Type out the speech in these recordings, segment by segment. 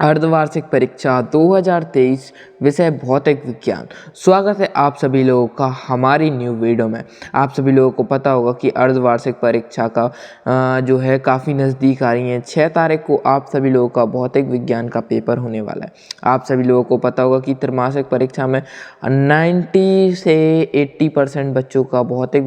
अर्धवार्षिक परीक्षा 2023 विषय भौतिक विज्ञान। स्वागत है आप सभी लोगों का हमारी न्यू वीडियो में। आप सभी लोगों को पता होगा कि अर्धवार्षिक परीक्षा का जो है काफ़ी नज़दीक आ रही है। 6 तारीख को आप सभी लोगों का भौतिक विज्ञान का पेपर होने वाला है। आप सभी लोगों को पता होगा कि त्रैमासिक परीक्षा में 90 से 80% बच्चों का भौतिक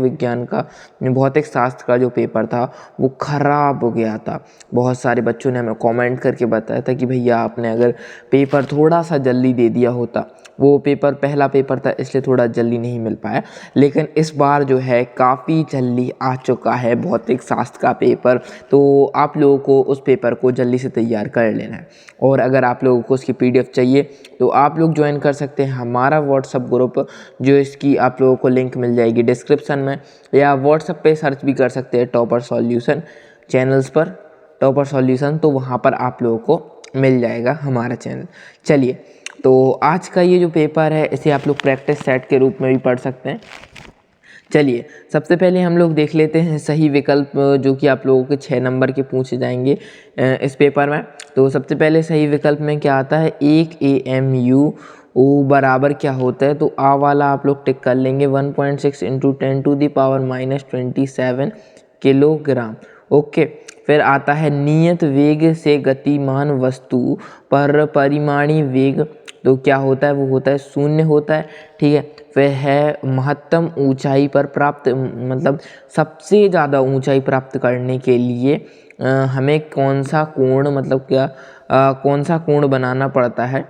शास्त्र का जो पेपर था वो ख़राब हो गया था। बहुत सारे बच्चों ने हमें कमेंट करके बताया था कि भैया आपने अगर पेपर थोड़ा सा जल्दी दे दिया होता, वो पेपर पहला पेपर था इसलिए थोड़ा जल्दी नहीं मिल पाया, लेकिन इस बार जो है काफ़ी जल्दी आ चुका है भौतिक शास्त्र का पेपर। तो आप लोगों को उस पेपर को जल्दी से तैयार कर लेना है। और अगर आप लोगों को उसकी PDF चाहिए तो आप लोग ज्वाइन कर सकते हैं हमारा व्हाट्सअप ग्रुप, जो इसकी आप लोगों को लिंक मिल जाएगी डिस्क्रिप्शन में, या व्हाट्सअप पे सर्च भी कर सकते हैं टॉपर सॉल्यूशन चैनल्स पर, टॉपर सॉल्यूशन, तो वहाँ पर आप लोगों को मिल जाएगा हमारा चैनल। चलिए, तो आज का ये जो पेपर है इसे आप लोग प्रैक्टिस सेट के रूप में भी पढ़ सकते हैं। चलिए, सबसे पहले हम लोग देख लेते हैं सही विकल्प, जो कि आप लोगों के 6 नंबर के पूछे जाएंगे इस पेपर में। तो सबसे पहले सही विकल्प में क्या आता है, 1 AMU बराबर क्या होता है, तो आ वाला आप लोग टिक कर लेंगे। 1.6 × 10⁻27 किलोग्राम। ओके, फिर आता है नियत वेग से गतिमान वस्तु पर परिमाणी वेग, तो क्या होता है, वो होता है 0 होता है। ठीक है, फिर है महत्तम ऊंचाई पर प्राप्त, मतलब सबसे ज़्यादा ऊंचाई प्राप्त करने के लिए हमें कौन सा कोण बनाना पड़ता है।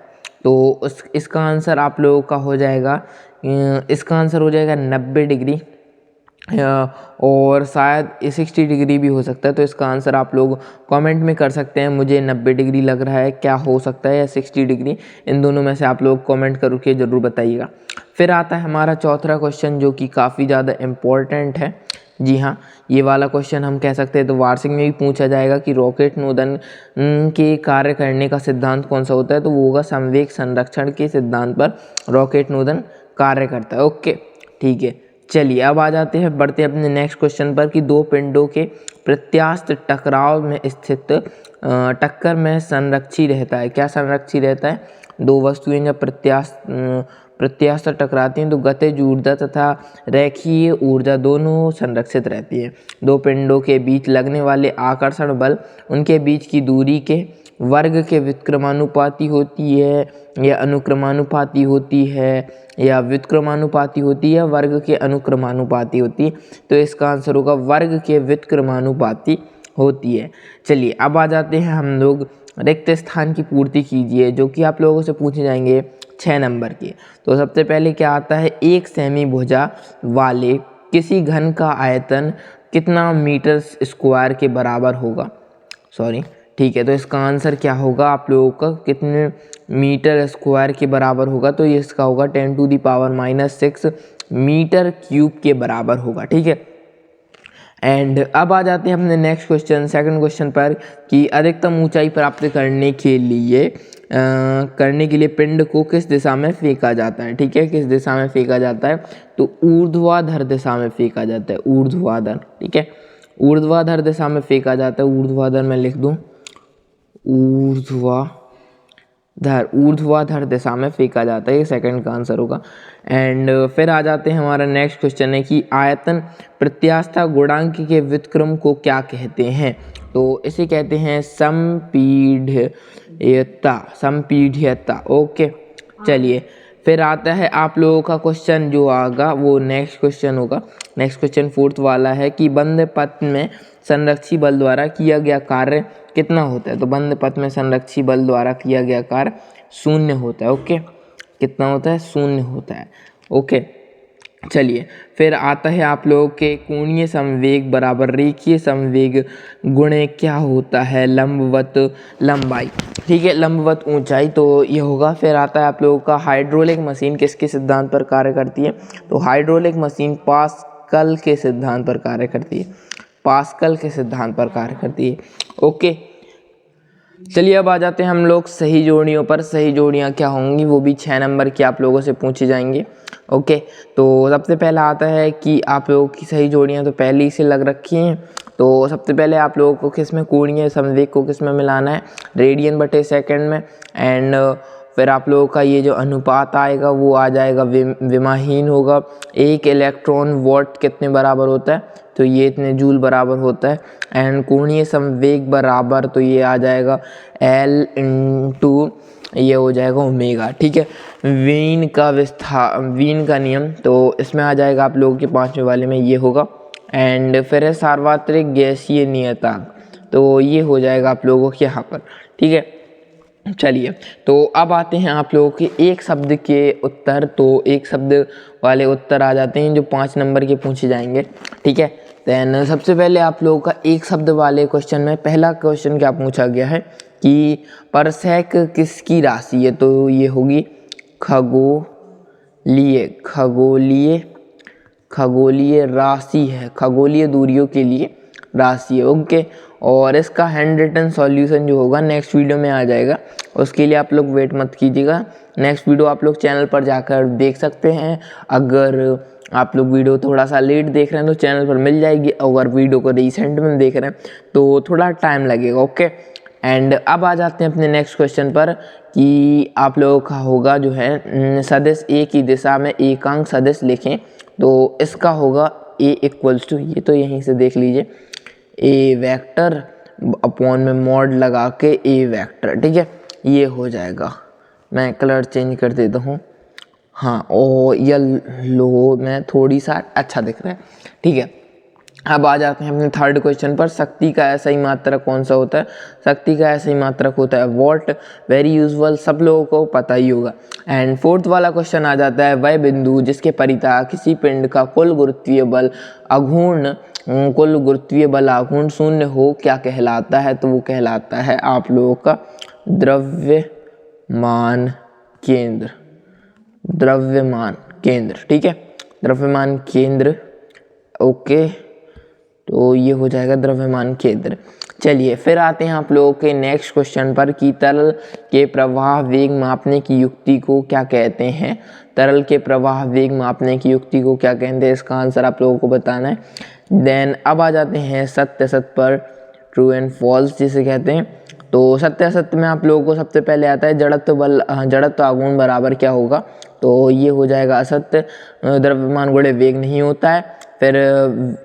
तो इसका आंसर आप लोगों का हो जाएगा, इसका आंसर हो जाएगा 90 डिग्री, और शायद 60 डिग्री भी हो सकता है। तो इसका आंसर आप लोग कमेंट में कर सकते हैं। मुझे 90 डिग्री लग रहा है, क्या हो सकता है, या 60 डिग्री, इन दोनों में से आप लोग कमेंट करके ज़रूर बताइएगा। फिर आता है हमारा चौथा क्वेश्चन, जो कि काफ़ी ज़्यादा इम्पोर्टेंट है। जी हाँ, ये वाला क्वेश्चन हम कह सकते हैं तो वार्षिक में भी पूछा जाएगा कि रॉकेट नोदन के कार्य करने का सिद्धांत कौन सा होता है, तो वो होगा संवेग संरक्षण के सिद्धांत पर रॉकेट नोदन कार्य करता है। ओके, ठीक है। चलिए, अब आ जाते हैं, बढ़ते हैं अपने नेक्स्ट क्वेश्चन पर कि दो पिंडों के प्रत्यास्थ टकराव में स्थित टक्कर में संरक्षी रहता है। क्या संरक्षी रहता है, दो वस्तुएं जब प्रत्यास्थ टकराती हैं तो गतिज ऊर्जा तथा रेखीय ऊर्जा दोनों संरक्षित रहती है। दो पिंडों के बीच लगने वाले आकर्षण बल उनके बीच की दूरी के वर्ग के व्युत्क्रमानुपाती होती है, या अनुक्रमानुपाती होती है, या व्युत्क्रमानुपाती होती है, वर्ग के अनुक्रमानुपाती होती है। तो इसका आंसर होगा वर्ग के व्युत्क्रमानुपाती होती है। चलिए, अब आ जाते हैं हम लोग रिक्त स्थान की पूर्ति कीजिए, जो कि आप लोगों से पूछे जाएंगे 6 नंबर के। तो सबसे पहले क्या आता है, 1 सेमी भुजा वाले किसी घन का आयतन कितना मीटर स्क्वायर के बराबर होगा। ठीक है, तो इसका आंसर क्या होगा आप लोगों का, कितने मीटर स्क्वायर के बराबर होगा, तो ये इसका होगा 10⁻⁻6 मीटर क्यूब के बराबर होगा। ठीक है, एंड अब आ जाते हैं अपने नेक्स्ट क्वेश्चन, सेकंड क्वेश्चन पर, कि अधिकतम ऊंचाई प्राप्त करने के लिए पिंड को किस दिशा में फेंका जाता है। ठीक है, किस दिशा में फेंका जाता है, तो ऊर्ध्वाधर दिशा में फेंका जाता है, ऊर्ध्वाधर। ठीक है, ऊर्ध्वाधर दिशा में फेंका जाता है। ऊर्ध्वाधर मैं लिख दूं, ऊर्ध्वाधर दिशा में फेंका जाता है, ये सेकंड का आंसर होगा। एंड फिर आ जाते हैं, हमारा नेक्स्ट क्वेश्चन है कि आयतन प्रत्यास्थ गुणांक के व्युत्क्रम को क्या कहते हैं, तो इसे कहते हैं संपीड्यता। ओके, चलिए, फिर आता है आप लोगों का क्वेश्चन जो आगा वो नेक्स्ट क्वेश्चन होगा। नेक्स्ट क्वेश्चन 4th वाला है कि बंद पथ में संरक्षी बल द्वारा किया गया कार्य कितना होता है। तो बंद पथ में संरक्षी बल द्वारा किया गया कार्य 0 होता है। ओके, कितना होता है, 0 होता है। ओके, चलिए, फिर आता है आप लोगों के कोणीय संवेग बराबर रेखीय संवेग गुणे क्या होता है, लंबवत लंबाई। ठीक है, लंबवत ऊंचाई, तो ये होगा। फिर आता है आप लोगों का हाइड्रोलिक मशीन किसके सिद्धांत पर कार्य करती है, तो हाइड्रोलिक मशीन पास्कल के सिद्धांत पर कार्य करती है, पास्कल के सिद्धांत पर कार्य करती है। ओके, चलिए अब आ जाते हैं हम लोग सही जोड़ियों पर। सही जोड़ियाँ क्या होंगी वो भी 6 नंबर की आप लोगों से पूछी जाएंगी। ओके, तो सबसे पहला आता है कि आप लोगों की सही जोड़ियाँ तो पहले ही से लग रखी हैं। तो सबसे पहले आप लोगों को किस में कोणीय संवेग को किस में मिलाना है, रेडियन बटे सेकंड में। एंड फिर आप लोगों का ये जो अनुपात आएगा वो आ जाएगा विमाहीन होगा। एक इलेक्ट्रॉन वोल्ट कितने बराबर होता है, तो ये इतने जूल बराबर होता है। एंड कोणीय संवेग बराबर तो ये आ जाएगा L इंटू ये हो जाएगा ओमेगा। ठीक है, वीन का नियम तो इसमें आ जाएगा आप लोगों के 5वें वाले में ये होगा। एंड फिर है सार्वत्रिक गैसीय नियतांक, तो ये हो जाएगा आप लोगों के यहाँ पर। ठीक है, चलिए तो अब आते हैं आप लोगों के एक शब्द के उत्तर। तो एक शब्द वाले उत्तर आ जाते हैं जो 5 नंबर के पूछे जाएंगे। ठीक है, देन सबसे पहले आप लोगों का एक शब्द वाले क्वेश्चन में पहला क्वेश्चन क्या पूछा गया है कि परसेक किसकी राशि है, तो ये होगी खगोलीय राशि है, खगोलीय दूरियों के लिए राशि है। ओके, और इसका हैंड रिटन सॉल्यूशन जो होगा नेक्स्ट वीडियो में आ जाएगा, उसके लिए आप लोग वेट मत कीजिएगा। नेक्स्ट वीडियो आप लोग चैनल पर जाकर देख सकते हैं। अगर आप लोग वीडियो थोड़ा सा लेट देख रहे हैं तो चैनल पर मिल जाएगी, अगर वीडियो को रिसेंट में देख रहे हैं तो थोड़ा टाइम लगेगा। ओके, एंड अब आ जाते हैं अपने नेक्स्ट क्वेश्चन पर कि आप लोगों का होगा जो है सदिश ए की दिशा में एकांक सदिश लिखें। तो इसका होगा ए इक्वल्स टू, ये तो यहीं से देख लीजिए, ए वेक्टर अपॉन में मॉड लगा के ए वेक्टर। ठीक है, ये हो जाएगा। मैं कलर चेंज कर देता हूँ, हाँ, और येलो में थोड़ी सा अच्छा दिख रहा है। ठीक है, अब आ जाते हैं अपने थर्ड क्वेश्चन पर। शक्ति का ऐसा ही मात्रक कौन सा होता है, शक्ति का ऐसा ही मात्रक होता है वॉट, वेरी यूजुअल, सब लोगों को पता ही होगा। एंड फोर्थ वाला क्वेश्चन आ जाता है वह बिंदु जिसके परितः किसी पिंड का कुल गुरुत्वीय बल आघूर्ण शून्य हो क्या कहलाता है, तो वो कहलाता है आप लोगों का द्रव्यमान केंद्र। ठीक है, द्रव्यमान केंद्र। ओके, तो ये हो जाएगा द्रव्यमान केंद्र। चलिए फिर आते हैं आप लोगों के नेक्स्ट क्वेश्चन पर कि तरल के प्रवाह वेग मापने की युक्ति को क्या कहते हैं। तरल के प्रवाह वेग मापने की युक्ति को क्या कहते हैं, इसका आंसर आप लोगों को बताना है। देन अब आ जाते हैं सत्य असत्य पर, ट्रू एंड फॉल्स जिसे कहते हैं। तो सत्य असत्य में आप लोगों को सबसे पहले आता है जड़त्व आघूर्ण बराबर क्या होगा, तो ये हो जाएगा असत्य, द्रव्यमान गुणे वेग नहीं होता है। फिर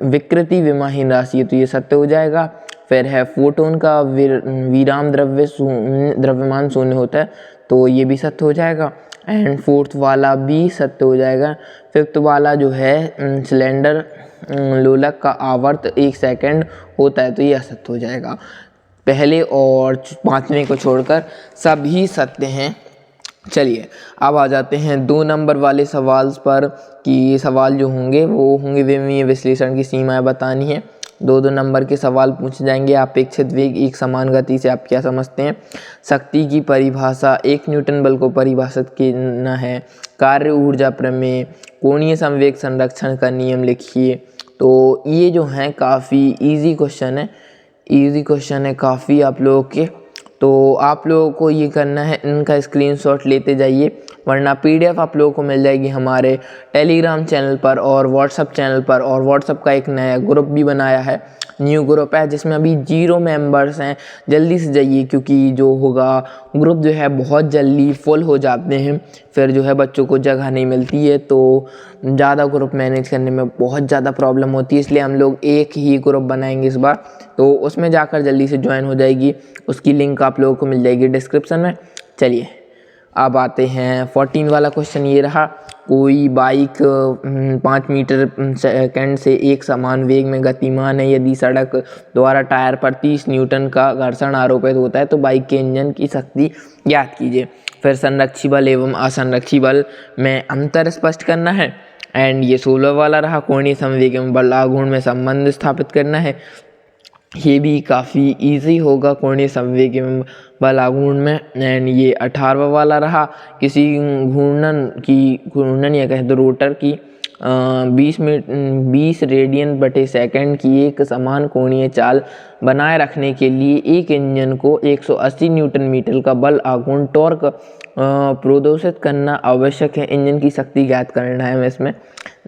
विकृति विमाहीन राशि है, तो ये सत्य हो जाएगा। फिर है फोटोन का विराम द्रव्यमान शून्य होता है, तो ये भी सत्य हो जाएगा। एंड फोर्थ वाला भी सत्य हो जाएगा। फिफ्थ वाला जो है सिलेंडर लोलक का आवर्त 1 सेकंड होता है, तो ये असत्य हो जाएगा। पहले और 5वें को छोड़कर सभी सत्य हैं। चलिए अब आ जाते हैं 2 नंबर वाले सवाल पर कि सवाल जो होंगे वो होंगे विमीय विश्लेषण की सीमाएं बतानी है। 2 नंबर के सवाल पूछे जाएंगे। अपेक्षित वेग एक समान गति से आप क्या समझते हैं, शक्ति की परिभाषा, 1 न्यूटन बल को परिभाषित करना है, कार्य ऊर्जा प्रमेय, कोणीय संवेग संरक्षण का नियम लिखिए। तो ये जो हैं काफ़ी इजी क्वेश्चन है काफ़ी आप लोगों के। तो आप लोगों को ये करना है, इनका स्क्रीनशॉट लेते जाइए, वरना पीडीएफ आप लोगों को मिल जाएगी हमारे टेलीग्राम चैनल पर और व्हाट्सअप चैनल पर। और व्हाट्सअप का एक नया ग्रुप भी बनाया है, न्यू ग्रुप है जिसमें अभी 0 मेंबर्स हैं। जल्दी से जाइए क्योंकि जो होगा ग्रुप जो है बहुत जल्दी फुल हो जाते हैं, फिर जो है बच्चों को जगह नहीं मिलती है, तो ज़्यादा ग्रुप मैनेज करने में बहुत ज़्यादा प्रॉब्लम होती है। इसलिए हम लोग एक ही ग्रुप बनाएंगे इस बार, तो उसमें जाकर जल्दी से ज्वाइन हो जाएगी। उसकी लिंक आप लोगों को मिल जाएगी डिस्क्रिप्शन में। चलिए अब आते हैं 14 वाला क्वेश्चन। ये रहा, कोई बाइक 5 मीटर सेकंड से एक समान वेग में गतिमान है। यदि सड़क द्वारा टायर पर 30 न्यूटन का घर्षण आरोपित होता है तो बाइक के इंजन की शक्ति ज्ञात कीजिए। फिर संरक्षी बल एवं असंरक्षी बल में अंतर स्पष्ट करना है। एंड ये 16 वाला रहा, कोणीय संवेग एवं बल आघूर्ण में संबंध स्थापित करना है। ये भी काफ़ी इजी होगा, कोणीय संवेग एवं बल आघूर्ण में। एंड ये 18वां वाला रहा, किसी घूर्णन या कहें तो रोटर की 20 रेडियन/सेकंड की एक समान कोणीय चाल बनाए रखने के लिए एक इंजन को 180 न्यूटन मीटर का बल आघूर्ण टॉर्क प्रदर्शित करना आवश्यक है। इंजन की शक्ति ज्ञात करना है हमें इसमें।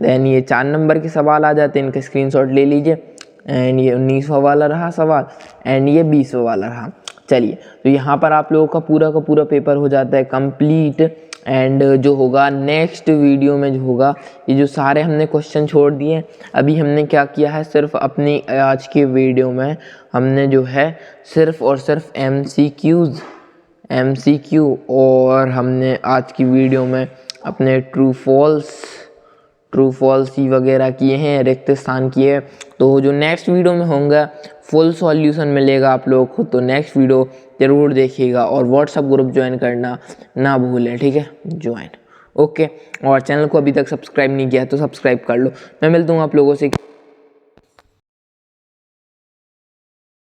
देन ये 4 नंबर के सवाल आ जाते हैं, इनके स्क्रीनशॉट ले लीजिए। एंड ये 19वां वाला रहा सवाल एंड ये 20वां वाला रहा। चलिए, तो यहाँ पर आप लोगों का पूरा पेपर हो जाता है कंप्लीट। एंड जो होगा नेक्स्ट वीडियो में जो होगा, ये जो सारे हमने क्वेश्चन छोड़ दिए, अभी हमने क्या किया है, सिर्फ अपनी आज के वीडियो में हमने जो है सिर्फ और सिर्फ MCQ और हमने आज की वीडियो में अपने ट्रू फॉल्स ही वगैरह किए हैं, रिक्त स्थान किए। तो जो नेक्स्ट वीडियो में होंगे फुल सॉल्यूशन मिलेगा आप लोगों को, तो नेक्स्ट वीडियो ज़रूर देखिएगा और व्हाट्सअप ग्रुप ज्वाइन करना ना भूलें, ठीक है, ज्वाइन। ओके, और चैनल को अभी तक सब्सक्राइब नहीं किया तो सब्सक्राइब कर लो। मैं मिलता हूँ आप लोगों से